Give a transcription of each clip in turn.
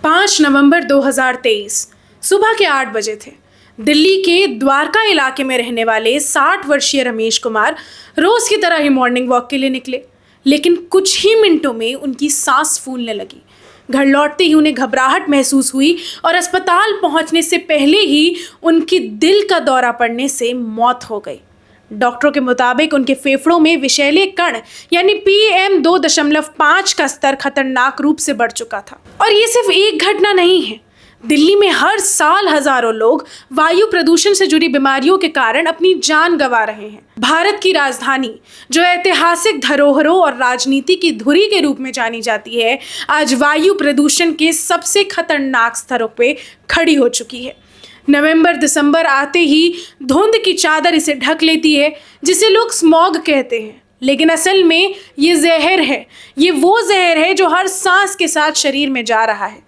5 नवंबर 2023 सुबह के 8 बजे थे। दिल्ली के द्वारका इलाके में रहने वाले 60 वर्षीय रमेश कुमार रोज की तरह ही मॉर्निंग वॉक के लिए निकले, लेकिन कुछ ही मिनटों में उनकी सांस फूलने लगी। घर लौटते ही उन्हें घबराहट महसूस हुई और अस्पताल पहुंचने से पहले ही उनकी दिल का दौरा पड़ने से मौत हो गई। डॉक्टरों के मुताबिक उनके फेफड़ों में विषैले कण यानी PM 2.5 का स्तर खतरनाक रूप से बढ़ चुका था। और ये सिर्फ एक घटना नहीं है। दिल्ली में हर साल हजारों लोग वायु प्रदूषण से जुड़ी बीमारियों के कारण अपनी जान गंवा रहे हैं। भारत की राजधानी, जो ऐतिहासिक धरोहरों और राजनीति की धुरी के रूप में जानी जाती है, आज वायु प्रदूषण के सबसे खतरनाक स्तरों पे खड़ी हो चुकी है। नवंबर दिसंबर आते ही धुंध की चादर इसे ढक लेती है, जिसे लोग स्मॉग कहते हैं, लेकिन असल में ये जहर है। ये वो जहर है जो हर सांस के साथ शरीर में जा रहा है।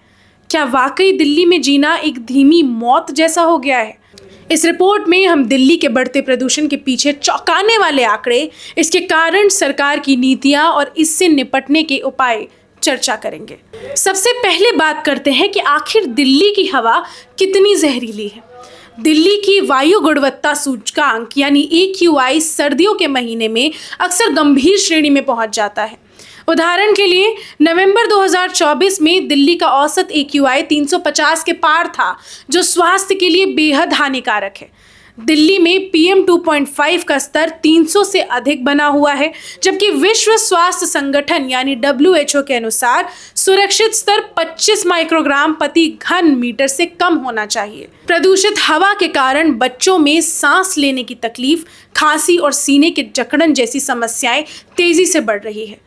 क्या वाकई दिल्ली में जीना एक धीमी मौत जैसा हो गया है? इस रिपोर्ट में हम दिल्ली के बढ़ते प्रदूषण के पीछे चौंकाने वाले आंकड़े, इसके कारण, सरकार की नीतियां और इससे निपटने के उपाय चर्चा करेंगे। सबसे पहले बात करते हैं कि आखिर दिल्ली की हवा कितनी जहरीली है। दिल्ली की वायु गुणवत्ता सूचकांक यानी AQI सर्दियों के महीने में अक्सर गंभीर श्रेणी में पहुंच जाता है। उदाहरण के लिए नवंबर 2024 में दिल्ली का औसत AQI 350 के पार था, जो स्वास्थ्य के लिए बेहद हानिकारक है। दिल्ली में PM 2.5 का स्तर 300 से अधिक बना हुआ है, जबकि विश्व स्वास्थ्य संगठन यानी WHO के अनुसार सुरक्षित स्तर 25 माइक्रोग्राम प्रति घन मीटर से कम होना चाहिए। प्रदूषित हवा के कारण बच्चों में सांस लेने की तकलीफ, खांसी और सीने के जकड़न जैसी समस्याएं तेजी से बढ़ रही है।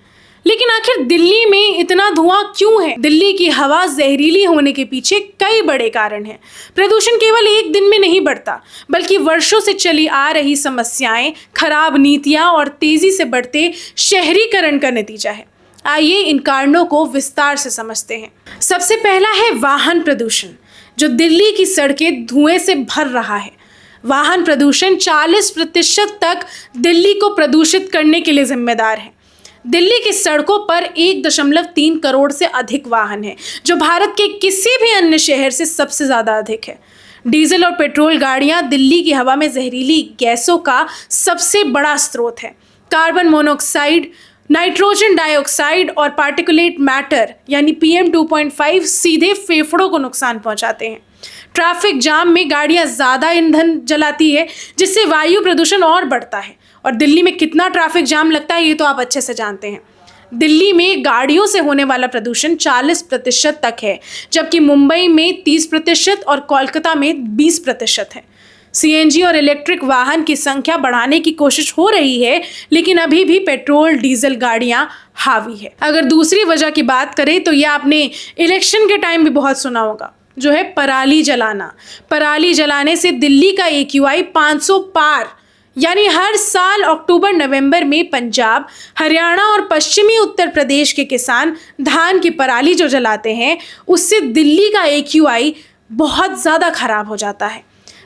लेकिन आखिर दिल्ली में इतना धुआं क्यों है? दिल्ली की हवा जहरीली होने के पीछे कई बड़े कारण हैं। प्रदूषण केवल एक दिन में नहीं बढ़ता, बल्कि वर्षों से चली आ रही समस्याएं, खराब नीतियां और तेजी से बढ़ते शहरीकरण का नतीजा है। आइए इन कारणों को विस्तार से समझते हैं। सबसे पहला है वाहन प्रदूषण, जो दिल्ली की सड़कें धुएं से भर रहा है। वाहन प्रदूषण 40% तक दिल्ली को प्रदूषित करने के लिए जिम्मेदार है। दिल्ली की सड़कों पर 1.3 करोड़ से अधिक वाहन हैं, जो भारत के किसी भी अन्य शहर से सबसे ज़्यादा अधिक है। डीजल और पेट्रोल गाड़ियां दिल्ली की हवा में जहरीली गैसों का सबसे बड़ा स्रोत है। कार्बन मोनोऑक्साइड, नाइट्रोजन डाइऑक्साइड और पार्टिकुलेट मैटर यानी PM 2.5 सीधे फेफड़ों को नुकसान पहुंचाते हैं। ट्रैफिक जाम में गाड़ियां ज़्यादा ईंधन जलाती है, जिससे वायु प्रदूषण और बढ़ता है। और दिल्ली में कितना ट्रैफिक जाम लगता है, ये तो आप अच्छे से जानते हैं। दिल्ली में गाड़ियों से होने वाला प्रदूषण 40% तक है, जबकि मुंबई में 30% और कोलकाता में 20% है। CNG और इलेक्ट्रिक वाहन की संख्या बढ़ाने की कोशिश हो रही है, लेकिन अभी भी पेट्रोल डीजल गाड़ियां हावी है। अगर दूसरी वजह की बात करें तो यह आपने इलेक्शन के टाइम भी बहुत सुना होगा, जो है पराली जलाना। पराली जलाने से दिल्ली का AQI 500 पार, यानी हर साल अक्टूबर नवंबर में पंजाब, हरियाणा और पश्चिमी उत्तर प्रदेश के किसान धान की पराली जो जलाते हैं, उससे दिल्ली का AQI बहुत ज़्यादा खराब हो जाता है।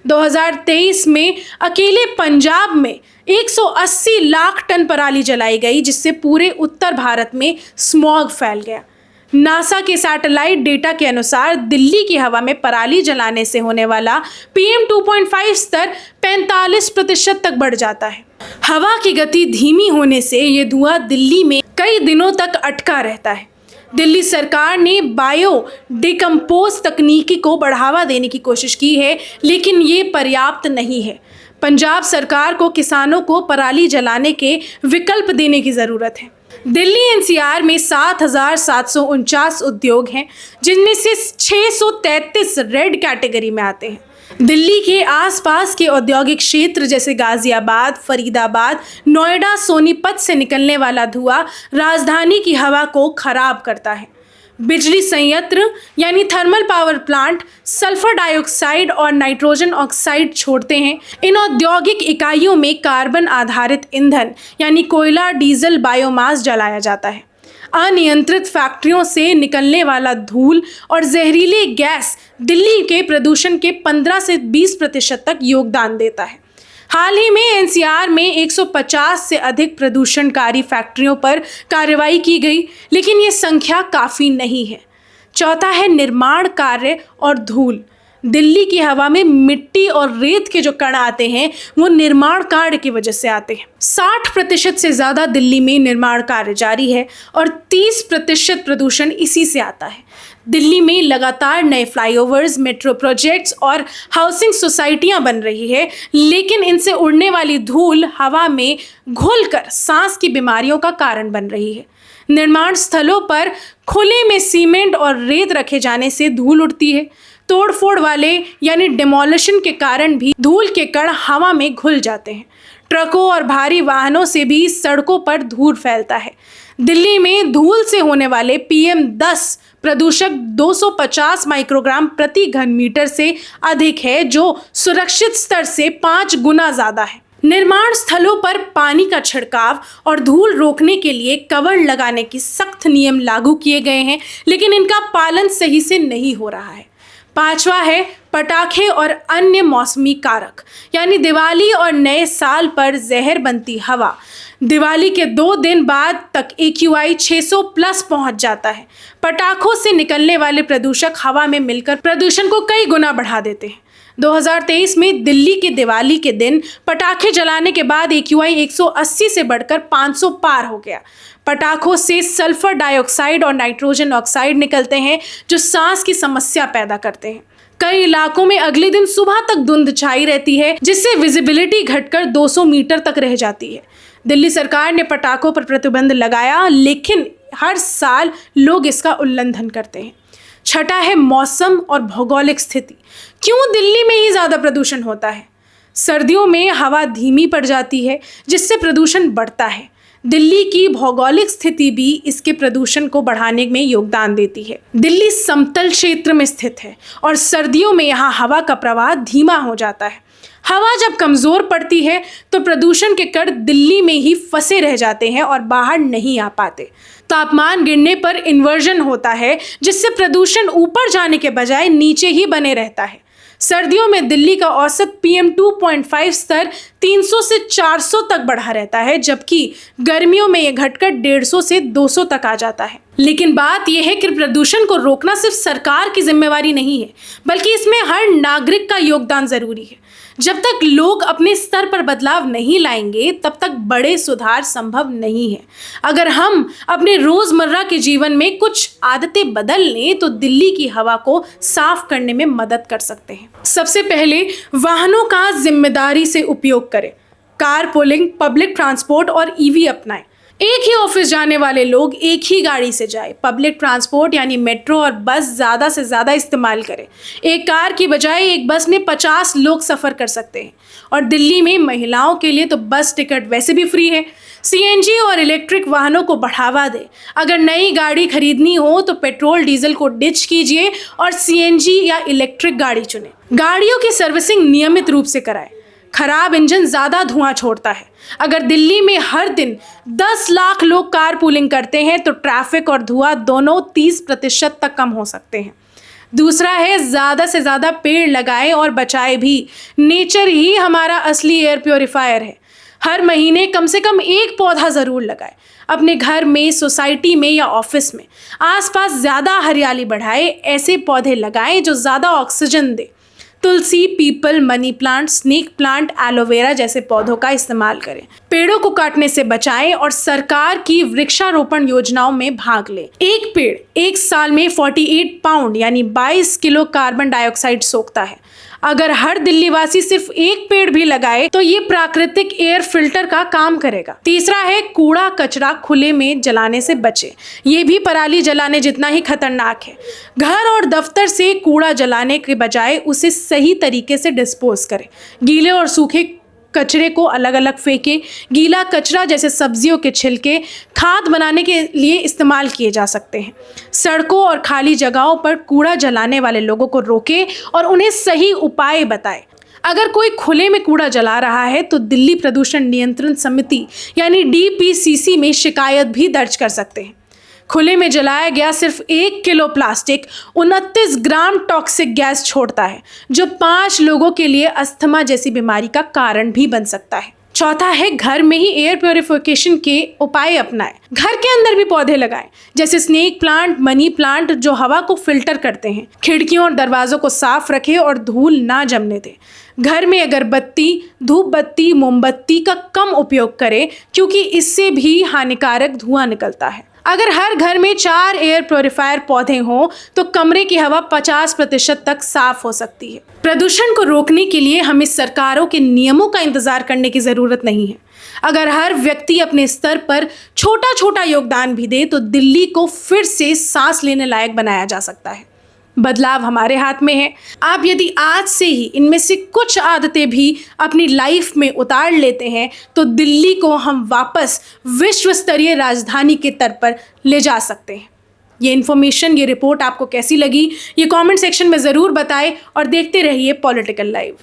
2023 में अकेले पंजाब में 180 लाख टन पराली जलाई गई, जिससे पूरे उत्तर भारत में स्मॉग फैल गया। नासा के सैटेलाइट डेटा के अनुसार दिल्ली की हवा में पराली जलाने से होने वाला PM 2.5 स्तर 45% तक बढ़ जाता है। हवा की गति धीमी होने से ये धुआं दिल्ली में कई दिनों तक अटका रहता है। दिल्ली सरकार ने बायो डिकम्पोज तकनीकी को बढ़ावा देने की कोशिश की है, लेकिन ये पर्याप्त नहीं है। पंजाब सरकार को किसानों को पराली जलाने के विकल्प देने की ज़रूरत है। दिल्ली NCR में 7,749 उद्योग हैं, जिनमें से 633 रेड कैटेगरी में आते हैं। दिल्ली के आसपास के औद्योगिक क्षेत्र जैसे गाजियाबाद, फरीदाबाद, नोएडा, सोनीपत से निकलने वाला धुआं राजधानी की हवा को खराब करता है। बिजली संयंत्र यानी thermal power plant sulphur dioxide और नाइट्रोजन ऑक्साइड छोड़ते हैं। इन औद्योगिक इकाइयों में कार्बन आधारित ईंधन यानी कोयला, डीजल, बायोमास जलाया जाता है। अनियंत्रित फैक्ट्रियों से निकलने वाला धूल और जहरीली गैस दिल्ली के प्रदूषण के 15 से 20% तक योगदान देता है। हाल ही में NCR में 150 से अधिक प्रदूषणकारी फैक्ट्रियों पर कार्रवाई की गई, लेकिन ये संख्या काफ़ी नहीं है। चौथा है निर्माण कार्य और धूल। दिल्ली की हवा में मिट्टी और रेत के जो कण आते हैं वो निर्माण कार्य की वजह से आते हैं। 60% से ज़्यादा दिल्ली में निर्माण कार्य जारी है और 30% प्रदूषण इसी से आता है। दिल्ली में लगातार नए फ्लाईओवर्स, मेट्रो प्रोजेक्ट्स और हाउसिंग सोसाइटियां बन रही है, लेकिन इनसे उड़ने वाली धूल हवा में घुलकर सांस की बीमारियों का कारण बन रही है। निर्माण स्थलों पर खुले में सीमेंट और रेत रखे जाने से धूल उड़ती है। तोड़फोड़ वाले यानी डिमोलिशन के कारण भी धूल के कण हवा में घुल जाते हैं। ट्रकों और भारी वाहनों से भी सड़कों पर धूल फैलता है। दिल्ली में धूल से होने वाले PM10 प्रदूषक 250 माइक्रोग्राम प्रति घन मीटर से अधिक है, जो सुरक्षित स्तर से 5 गुना ज़्यादा है। निर्माण स्थलों पर पानी का छिड़काव और धूल रोकने के लिए कवर लगाने की सख्त नियम लागू किए गए हैं, लेकिन इनका पालन सही से नहीं हो रहा है। पांचवा है पटाखे और अन्य मौसमी कारक, यानी दिवाली और नए साल पर जहर बनती हवा। दिवाली के 2 दिन बाद तक AQI 600 प्लस पहुंच जाता है। पटाखों से निकलने वाले प्रदूषक हवा में मिलकर प्रदूषण को कई गुना बढ़ा देते हैं। 2023 में दिल्ली के दिवाली के दिन पटाखे जलाने के बाद AQI 180 से बढ़कर 500 पार हो गया। पटाखों से सल्फर डाइऑक्साइड और नाइट्रोजन ऑक्साइड निकलते हैं, जो सांस की समस्या पैदा करते हैं। कई इलाकों में अगले दिन सुबह तक धुंध छाई रहती है, जिससे विजिबिलिटी घटकर 200 मीटर तक रह जाती है। दिल्ली सरकार ने पटाखों पर प्रतिबंध लगाया, लेकिन हर साल लोग इसका उल्लंघन करते हैं। छठा है मौसम और भौगोलिक स्थिति। क्यों दिल्ली में ही ज़्यादा प्रदूषण होता है? सर्दियों में हवा धीमी पड़ जाती है, जिससे प्रदूषण बढ़ता है। दिल्ली की भौगोलिक स्थिति भी इसके प्रदूषण को बढ़ाने में योगदान देती है। दिल्ली समतल क्षेत्र में स्थित है और सर्दियों में यहाँ हवा का प्रवाह धीमा हो जाता है। हवा जब कमज़ोर पड़ती है तो प्रदूषण के कण दिल्ली में ही फंसे रह जाते हैं और बाहर नहीं आ पाते। तापमान गिरने पर इन्वर्जन होता है, जिससे प्रदूषण ऊपर जाने के बजाय नीचे ही बने रहता है। सर्दियों में दिल्ली का औसत PM2.5 स्तर 300 से 400 तक बढ़ा रहता है, जबकि गर्मियों में यह घटकर 150 से 200 तक आ जाता है। लेकिन बात यह है कि प्रदूषण को रोकना सिर्फ सरकार की जिम्मेवारी नहीं है, बल्कि इसमें हर नागरिक का योगदान जरूरी है। जब तक लोग अपने स्तर पर बदलाव नहीं लाएंगे, तब तक बड़े सुधार संभव नहीं है। अगर हम अपने रोजमर्रा के जीवन में कुछ आदतें बदल लें, तो दिल्ली की हवा को साफ करने में मदद कर सकते हैं। सबसे पहले वाहनों का जिम्मेदारी से उपयोग करें। कारपूलिंग, पब्लिक ट्रांसपोर्ट और EV अपनाएं। एक ही ऑफिस जाने वाले लोग एक ही गाड़ी से जाए। पब्लिक ट्रांसपोर्ट यानी मेट्रो और बस ज़्यादा से ज़्यादा इस्तेमाल करें। एक कार की बजाय एक बस में 50 लोग सफ़र कर सकते हैं। और दिल्ली में महिलाओं के लिए तो बस टिकट वैसे भी फ्री है। CNG और इलेक्ट्रिक वाहनों को बढ़ावा दें। अगर नई गाड़ी खरीदनी हो तो पेट्रोल डीजल को डिच कीजिए और CNG या इलेक्ट्रिक गाड़ी चुनें। गाड़ियों की सर्विसिंग नियमित रूप से कराएं। खराब इंजन ज़्यादा धुआं छोड़ता है। अगर दिल्ली में हर दिन 10 लाख लोग कार पूलिंग करते हैं तो ट्रैफिक और धुआं दोनों 30% तक कम हो सकते हैं। दूसरा है ज़्यादा से ज़्यादा पेड़ लगाएं और बचाएं भी। नेचर ही हमारा असली एयर प्योरीफायर है। हर महीने कम से कम एक पौधा ज़रूर लगाएं। अपने घर में, सोसाइटी में या ऑफिस में आसपास ज़्यादा हरियाली बढ़ाएं। ऐसे पौधे लगाएं जो ज़्यादा ऑक्सीजन दे। तुलसी, पीपल, money plant, snake plant, aloe vera जैसे पौधों का इस्तेमाल करें। पेड़ों को काटने से बचाएं और सरकार की वृक्षारोपण योजनाओं में भाग लें। एक पेड़ एक साल में 48 पाउंड यानी 22 किलो कार्बन डाइऑक्साइड सोखता है। अगर हर दिल्ली वासी सिर्फ एक पेड़ भी लगाए तो ये प्राकृतिक एयर फिल्टर का काम करेगा। तीसरा है कूड़ा कचरा खुले में जलाने से बचे। ये भी पराली जलाने जितना ही खतरनाक है। घर और दफ्तर से कूड़ा जलाने के बजाय उसे सही तरीके से डिस्पोज करें। गीले और सूखे कचरे को अलग अलग फेंकें। गीला कचरा जैसे सब्जियों के छिलके खाद बनाने के लिए इस्तेमाल किए जा सकते हैं। सड़कों और खाली जगहों पर कूड़ा जलाने वाले लोगों को रोकें और उन्हें सही उपाय बताएं। अगर कोई खुले में कूड़ा जला रहा है तो दिल्ली प्रदूषण नियंत्रण समिति यानी DPCC में शिकायत भी दर्ज कर सकते हैं। खुले में जलाया गया सिर्फ 1 किलो प्लास्टिक 29 ग्राम टॉक्सिक गैस छोड़ता है, जो 5 लोगों के लिए अस्थमा जैसी बीमारी का कारण भी बन सकता है। चौथा है घर में ही एयर प्योरिफिकेशन के उपाय अपनाएं। घर के अंदर भी पौधे लगाएं, जैसे स्नेक प्लांट, मनी प्लांट, जो हवा को फिल्टर करते हैं। खिड़कियों और दरवाजों को साफ रखें और धूल ना जमने दें। घर में अगरबत्ती, धूप बत्ती, मोमबत्ती का कम उपयोग करें, क्योंकि इससे भी हानिकारक धुआं निकलता है। अगर हर घर में 4 एयर प्योरीफायर पौधे हों तो कमरे की हवा 50% तक साफ हो सकती है। प्रदूषण को रोकने के लिए हमें सरकारों के नियमों का इंतजार करने की जरूरत नहीं है। अगर हर व्यक्ति अपने स्तर पर छोटा छोटा योगदान भी दे तो दिल्ली को फिर से सांस लेने लायक बनाया जा सकता है। बदलाव हमारे हाथ में है। आप यदि आज से ही इनमें से कुछ आदतें भी अपनी लाइफ में उतार लेते हैं तो दिल्ली को हम वापस विश्व स्तरीय राजधानी के स्तर पर ले जा सकते हैं। ये इन्फॉर्मेशन, ये रिपोर्ट आपको कैसी लगी, ये कमेंट सेक्शन में ज़रूर बताएं और देखते रहिए पॉलिटिकल लाइव।